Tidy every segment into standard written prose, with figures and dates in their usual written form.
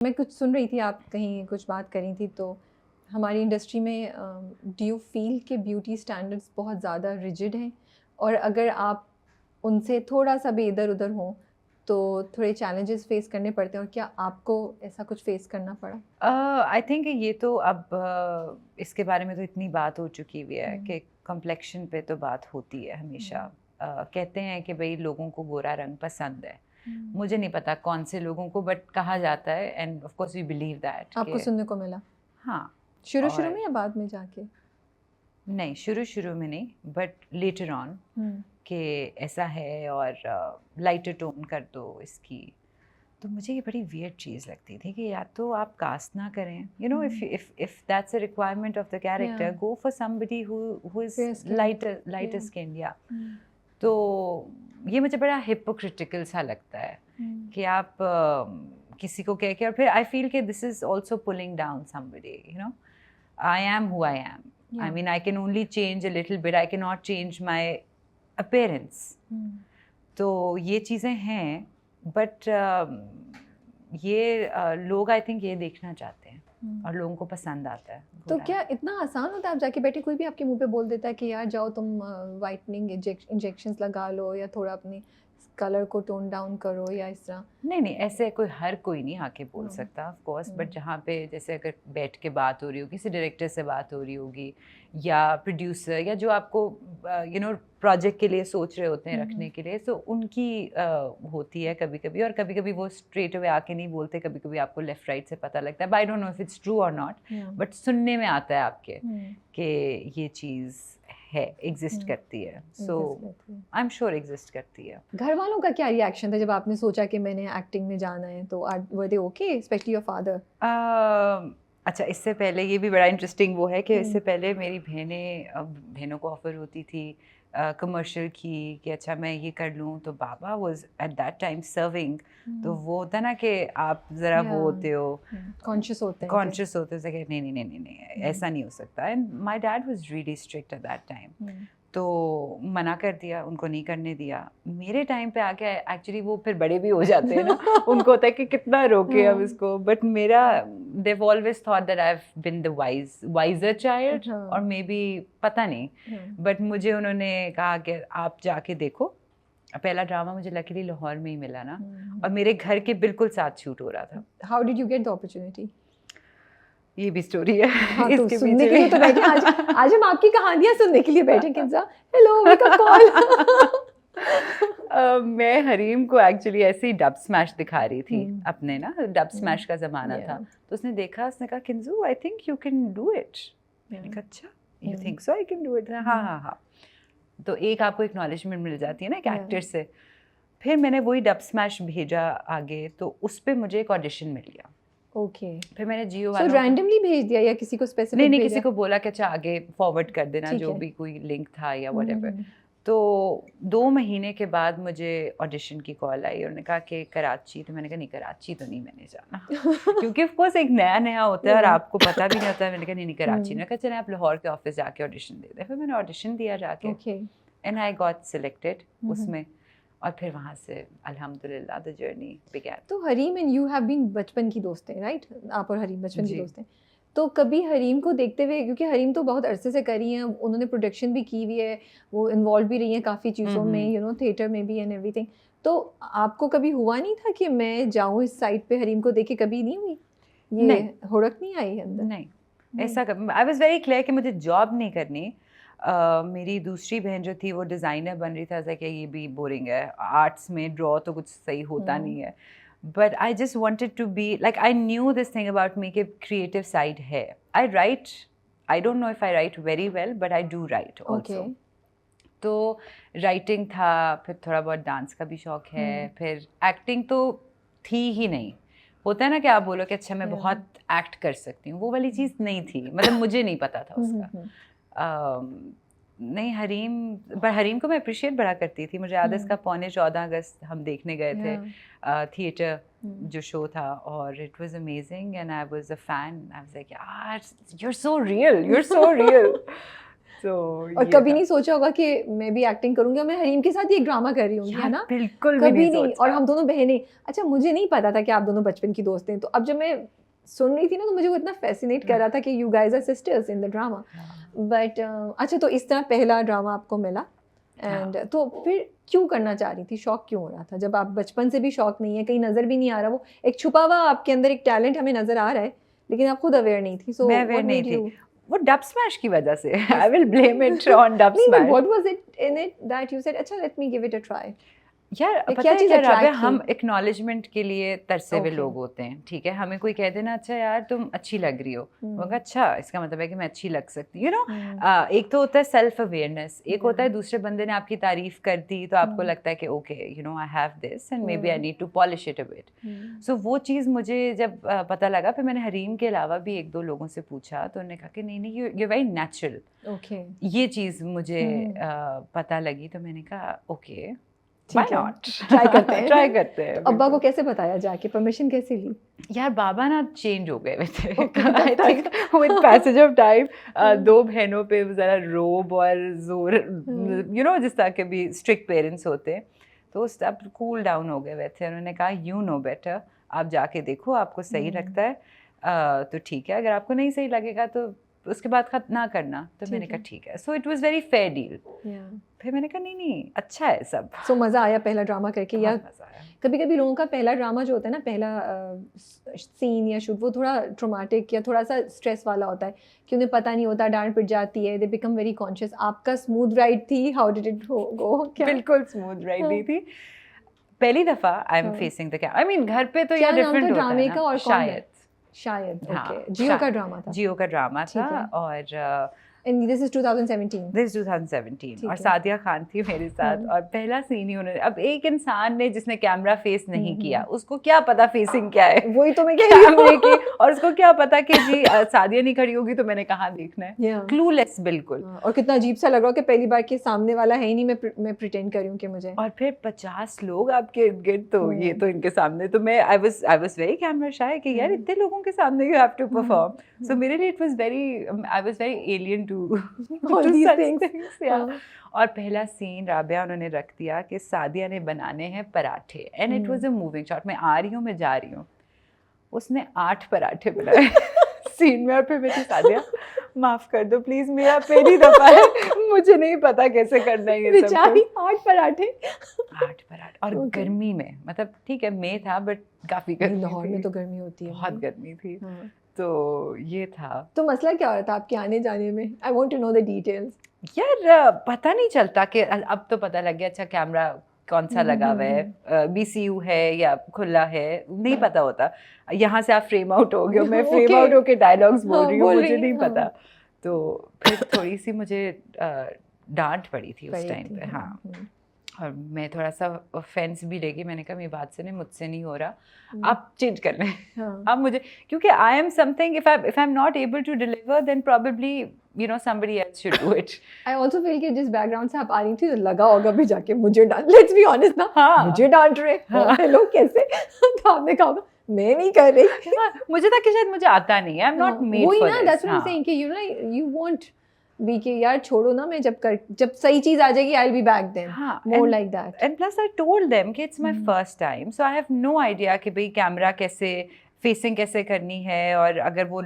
मैं कुछ सुन रही थी, आप कहीं कुछ बात कर रही थी, तो हमारी इंडस्ट्री में डू यू फील कि ब्यूटी स्टैंडर्ड्स बहुत ज़्यादा रिजिड हैं, और अगर आप उनसे थोड़ा सा भी इधर उधर हों तो थोड़े चैलेंजेस फेस करने पड़ते हैं, और क्या आपको ऐसा कुछ फेस करना पड़ा? आई थिंक ये तो अब इसके बारे में तो इतनी बात हो चुकी हुई है कि कम्प्लेक्शन पे तो बात होती है हमेशा। कहते हैं कि भाई लोगों को गोरा रंग पसंद है। मुझे नहीं पता कौन से लोगों को, बट कहा जाता है, and of course we believe that. आपको सुनने को मिला? हाँ। शुरू में या बाद में जाके? नहीं, शुरू में नहीं, बट लेटर ऑन कि ऐसा है और लाइटर टोन कर दो इसकी। तो मुझे ये बड़ी वियर्ड चीज़ लगती थी कि या तो आप कास्ट ना करें, you know, if that's a requirement of the character, go for somebody who is lighter skin. या तो ये मुझे बड़ा हिपोक्रिटिकल सा लगता है कि आप किसी को कह के, और फिर आई फील कि this is also pulling down somebody, you know. I am who I am. I mean I can only change a little bit, I can not change my appearance. तो ये चीज़ें हैं, बट ये लोग I think ये देखना चाहते हैं और लोगों को पसंद आता है। तो क्या इतना आसान होता है? आप जाके बैठे, कोई भी आपके मुंह पे बोल देता है कि यार जाओ तुम वाइटनिंग इंजेक्शंस लगा लो, या थोड़ा अपनी कलर को टोन डाउन करो, या इस तरह? नहीं, ऐसे हर कोई नहीं आके बोल सकता ऑफ कोर्स, बट जहाँ पे जैसे अगर बैठ के बात हो रही होगी, किसी डायरेक्टर से बात हो रही होगी या प्रोड्यूसर, या जो आपको यू नो प्रोजेक्ट के लिए सोच रहे होते हैं रखने के लिए, तो उनकी होती है कभी कभी, और कभी कभी वो स्ट्रेट अवे आके नहीं बोलते, कभी कभी आपको लेफ्ट राइट से पता लगता है। आई don't know if it's true और नॉट, बट सुनने में आता है आपके कि ये चीज़ है, एग्जिस्ट करती है। सो आई एम श्योर एग्जिस्ट करती है। घर वालों का क्या रिएक्शन था जब आपने सोचा कि मैंने एक्टिंग में जाना है? तो वर दे ओके, स्पेशली योर फादर? अच्छा, इससे पहले ये भी बड़ा इंटरेस्टिंग वो है कि इससे पहले मेरी बहनों को ऑफर होती थी कमर्शियल की कि अच्छा मैं ये कर लूँ, तो बाबा was at that time serving. तो वो होता ना कि आप ज़रा वो होते हो, कॉन्शियस होते हैं कि नहीं, ऐसा नहीं हो सकता। And my dad was really strict eight that time, तो मना कर दिया, उनको नहीं करने दिया। मेरे टाइम पे आके एक्चुअली वो फिर बड़े भी हो जाते हैं ना, उनको होता है कि कितना रोके अब इसको, बट मेरा they've always thought that I've been the wiser child, और मे बी पता नहीं, बट मुझे उन्होंने कहा कि आप जाके देखो। पहला ड्रामा मुझे लकीली लाहौर में ही मिला ना, और मेरे घर के बिल्कुल साथ शूट हो रहा था। How did you get the opportunity? ये भी स्टोरी है। हाँ, तो सुनने के लिए तो बैठे आज हम आपकी कहानियां सुनने के लिए बैठे। Kinza, hello, wake up call. मैं हरीम को एक्चुअली ऐसे ही डब स्मैश दिखा रही थी अपने ना, डब स्मैश का ज़माना था, तो उसने देखा, उसने कहा Kinju I think you can do it. मैंने कहा अच्छा, you think so I can do it? हाँ। तो एक आपको एक्नॉलेजमेंट मिल जाती है ना एक एक्टर से। फिर मैंने वही डब स्मैश भेजा आगे, तो उस पर मुझे एक ऑडिशन मिल गया। ओके। फिर मैंने जियो वालों रैंडमली भेज दिया या किसी को स्पेसिफिक? नहीं, किसी को बोला कि अच्छा आगे फॉरवर्ड कर देना, जो भी कोई लिंक था या व्हाटएवर। तो 2 महीने के बाद मुझे ऑडिशन की कॉल आई, और उन्होंने कहा कि कराची। तो मैंने कहा नहीं, कराची तो नहीं मैंने जाना, क्योंकि ऑफ कोर्स एक नया होता है और आपको पता भी नहीं होता है। मैंने कहा नहीं कराची। मैंने कहा चले आप लाहौर के ऑफिस जाके ऑडिशन दे दें। फिर मैंने ऑडिशन दिया जाके, एंड आई गॉट सिलेक्टेड उसमें, और फिर वहाँ से अल्हम्दुलिल्लाह द जर्नी बिगैन। तो Harim and you have been बचपन की दोस्त हैं, राइट? आप और हरीम बचपन की दोस्त हैं। तो कभी हरीम को देखते हुए, क्योंकि हरीम तो बहुत अरसे से कर रही हैं, उन्होंने प्रोडक्शन भी की हुई है, वो इन्वॉल्व भी रही हैं काफ़ी चीज़ों में, यू नो, थिएटर में भी एंड एवरीथिंग। तो आपको कभी हुआ नहीं था कि मैं जाऊँ इस साइड पे हरीम को देखे? कभी नहीं हुई ये हुड़क? नहीं आई अंदर? नहीं, ऐसा आई वाज वेरी क्लियर कि मुझे जॉब नहीं करनी। मेरी दूसरी बहन जो थी वो डिज़ाइनर बन रही था, कि ये भी बोरिंग है, आर्ट्स में ड्रॉ तो कुछ सही होता नहीं है। But I just wanted to be like, I knew this thing about me कि क्रिएटिव साइड है। I write, I don't know if I write very well, but I do write also. तो writing था, फिर थोड़ा बहुत dance का भी शौक है, फिर एक्टिंग तो थी ही नहीं। होता है ना कि आप बोलो कि अच्छा मैं बहुत एक्ट कर सकती हूँ, वो वाली चीज़ नहीं थी, मतलब मुझे नहीं पता था उसका। नहीं, हरीम को मैं अप्रिशिएट बड़ा करती थी। मुझे याद है इसका 14 अगस्त हम देखने गए थे थिएटर जो शो था, और it was amazing and I was a fan. I was like यार, you are so real, you are so real. और कभी नहीं सोचा होगा कि मैं भी एक्टिंग करूंगी और मैं हरीम के साथ ही एक ड्रामा कर रही हूँ, है ना? बिल्कुल कभी नहीं। और हम दोनों बहनें, अच्छा मुझे नहीं पता था कि आप दोनों बचपन की दोस्त हैं, तो अब जब मैं सुन रही थी ना तो मुझे वो इतना फैसिनेट कर रहा था कि you guys are sisters in the drama. But अच्छा, तो इस तरह पहला ड्रामा आपको मिला एंड तो फिर क्यों करना चाह रही थी, शौक क्यों हो रहा था? जब आप बचपन से भी शौक नहीं है, कहीं नजर भी नहीं आ रहा, वो एक छुपा हुआ आपके अंदर एक टैलेंट हमें नजर आ रहा है, लेकिन आप खुद अवेयर नहीं थी। मैं अवेयर नहीं थी, वो डब स्मैश की वजह से। I will blame it on Dubsmash. What was it in it that you said अच्छा let me give it a try? यार पता है क्या राबिया, हम एक्नॉलेजमेंट के लिए तरसे हुए लोग होते हैं, ठीक है? हमें कोई कह देना अच्छा यार तुम अच्छी लग रही हो, मगर अच्छा इसका मतलब है कि मैं अच्छी लग सकती, यू नो। एक तो होता है सेल्फ अवेयरनेस, एक होता है दूसरे बंदे ने आपकी तारीफ कर दी तो आपको लगता है कि okay you know I have this and maybe I need to polish it a bit. So वो चीज़ मुझे जब पता लगा, फिर मैंने हरीम के अलावा भी एक दो लोगों से पूछा तो उन्होंने कहा कि नहीं यू वेरी नेचुरल। ये चीज़ मुझे पता लगी तो मैंने कहा ओके Why not? ट्राई करते हैं। ट्राई करते हैं। तो अब्बा को कैसे बताया जाके, परमिशन कैसे ली? यार बाबा ना चेंज हो गए थे I think with passage of time. दो बहनों पे ज़रा रोब और जोर, यू नो जिस तरह के भी स्ट्रिक्ट पेरेंट्स होते हैं, तो उस अब कूल डाउन हो गए हुए थे। उन्होंने कहा यू नो बेटर, आप जाके देखो आपको सही लगता है तो ठीक है, अगर आपको नहीं सही लगेगा तो उसके बाद खत ना करना। तो मैंने कहा ठीक है। So it was very fair deal. फिर मैंने कहा नहीं अच्छा है सब। सो मज़ा आया पहला ड्रामा करके? या कभी कभी लोगों का पहला ड्रामा जो होता है ना, पहला सीन या शूट, वो थोड़ा ट्रॉमेटिक या थोड़ा सा स्ट्रेस वाला होता है कि उन्हें पता नहीं होता, डांट पिट जाती है, दे बिकम वेरी कॉन्शियस। आपका स्मूथ राइड थी? How did it go? बिल्कुल स्मूथ राइड नहीं थी। पहली दफा I am facing the camera, I mean घर पे तो ये डिफरेंट होता है ड्रामे का। और शायद ओके, जियो का ड्रामा था। जियो का ड्रामा था और And this is 2017. This is 2017 और सादिया खान थी मेरे साथ और पहला सीन ही उन्होंने, अब एक इंसान ने जिसने कैमरा फेस नहीं किया उसको क्या पता फेसिंग क्या है, वही तो मैं कह रही हूँ की, और उसको क्या पता कि जी सादिया नहीं खड़ी होगी तो मैंने कहाँ देखना है। क्लूलेस बिल्कुल। और कितना अजीब सा लग रहा है कि पहली बार के सामने वाला है ही नहीं, मैं प्रिटेंड कर रही हूँ कि मुझे, और फिर 50 लोग आपके इर्द गिर्द, तो ये तो इनके सामने तो मैं I was very camera shy कि यार इतने लोगों के सामने you have to perform. So मेरे लिए it was very, I was very alien to all these things, yeah. और पहला सीन राबिया उन्होंने रख दिया कि सादिया ने बनाने हैं पराठे and it was a moving shot. मैं आ रही हूँ, मैं जा रही हूँ, उसने 8 पराठे बनाए सीन में। और फिर मेरी सादिया माफ कर दो प्लीज, मेरा पहली दफा है, मुझे नहीं पता कैसे करना है ये सब। 8 पराठे और गर्मी में, मतलब ठीक है मई था बट काफी गर्मी, लाहौर में तो गर्मी होती है, बहुत गर्मी थी। तो ये था। तो मसला क्या हो रहा था आपके आने जाने में? I want to know the details. यार पता नहीं चलता कि अब तो पता लग गया अच्छा कैमरा कौन सा लगा हुआ है, बीसीयू है या खुला है, नहीं पता होता। यहाँ से आप फ्रेम आउट हो गए, मैं फ्रेम आउट होके डायलॉग्स बोल रही हूँ, मुझे नहीं पता। तो फिर थोड़ी सी मुझे डांट पड़ी थी उस टाइम पे। हाँ, और मैं थोड़ा सा ऑफेंस भी लेगी, मैंने कहा मेरी बात से नहीं, मुझसे नहीं हो रहा, आप चेंज कर लें। अब मुझे, क्योंकि I am something, if I am not able to deliver then probably you know somebody else should do it. I also feel कि जिस बैकग्राउंड से आप आ रही थी तो लगा होगा भी जाके मुझे डांट, लेट्स बी ऑनेस्ट ना, हाँ मुझे डांट रहे, हेलो कैसे? तो आपने कहा होगा मैं नहीं कर रही। मुझे था कि शायद मुझे आता नहीं है, I am not made for this. वही ना, that's what I am saying कि you know you want be के यार छोड़ो ना, मैं जब सही चीज आ जाएगी I will be back then, more like that. And plus I told them कि it's my first time, so I have no idea कि भाई कैमरा कैसे, फेसिंग कैसे करनी है, और अगर वो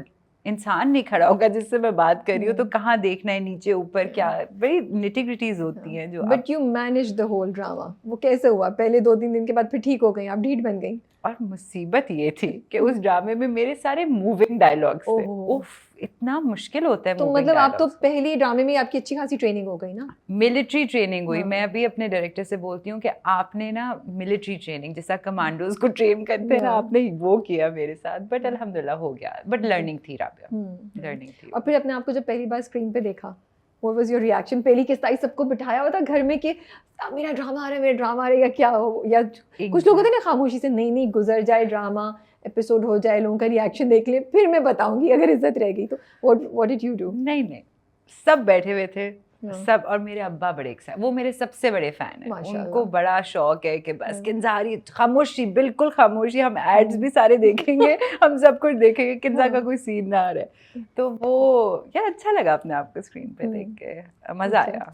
इंसान नहीं खड़ा होगा जिससे मैं बात कर रही हूँ तो कहाँ देखना है, नीचे ऊपर, क्या वेरी निटिग्रिटीज होती हैं जो। But you manage the whole drama. वो कैसे हुआ? पहले 2-3 दिन के बाद फिर ठीक हो गई, आप ढीठ बन गई? और मुसीबत ये थी कि उस ड्रामे में मेरे सारे मूविंग डायलॉग्स थे। उफ, इतना मुश्किल होता है। तो मतलब आप तो पहले ड्रामे में आपकी अच्छी खासी ट्रेनिंग हो गई ना? मिलिट्री ट्रेनिंग हुई। मैं अभी अपने डायरेक्टर से बोलती हूँ कि आपने ना मिलिट्री ट्रेनिंग, जैसा कमांडोज को ट्रेन करते हैं ना, आपने वो किया मेरे साथ। बट अल्हम्दुलिल्लाह हो गया। बट लर्निंग थी राबिया, लर्निंग थी। और फिर अपने आप को जब पहली बार स्क्रीन पे देखा, What was your reaction? पहली किस्त आई, सबको बिठाया हुआ था घर में कि मेरा ड्रामा आ रहा है, मेरा ड्रामा आ रहा है, या क्या हो, या कुछ लोग होते हैं ना खामोशी से, नहीं गुजर जाए ड्रामा, एपिसोड हो जाए, लोगों का रिएक्शन देख ले, फिर मैं बताऊंगी अगर इज्जत रह गई तो। What did you do? नहीं, सब बैठे हुए थे, सब। और मेरे अब्बा बड़े एक्साइट, वो मेरे सबसे बड़े फैन हैं, उनको बड़ा शौक है कि बस किंज़ारी खामोशी, बिल्कुल खामोशी, हम एड्स भी सारे देखेंगे, हम सब कुछ देखेंगे, किंज़ा का कोई सीन ना आ रहा है। तो वो यार अच्छा लगा अपने आप को स्क्रीन पे देख के, मज़ा आया।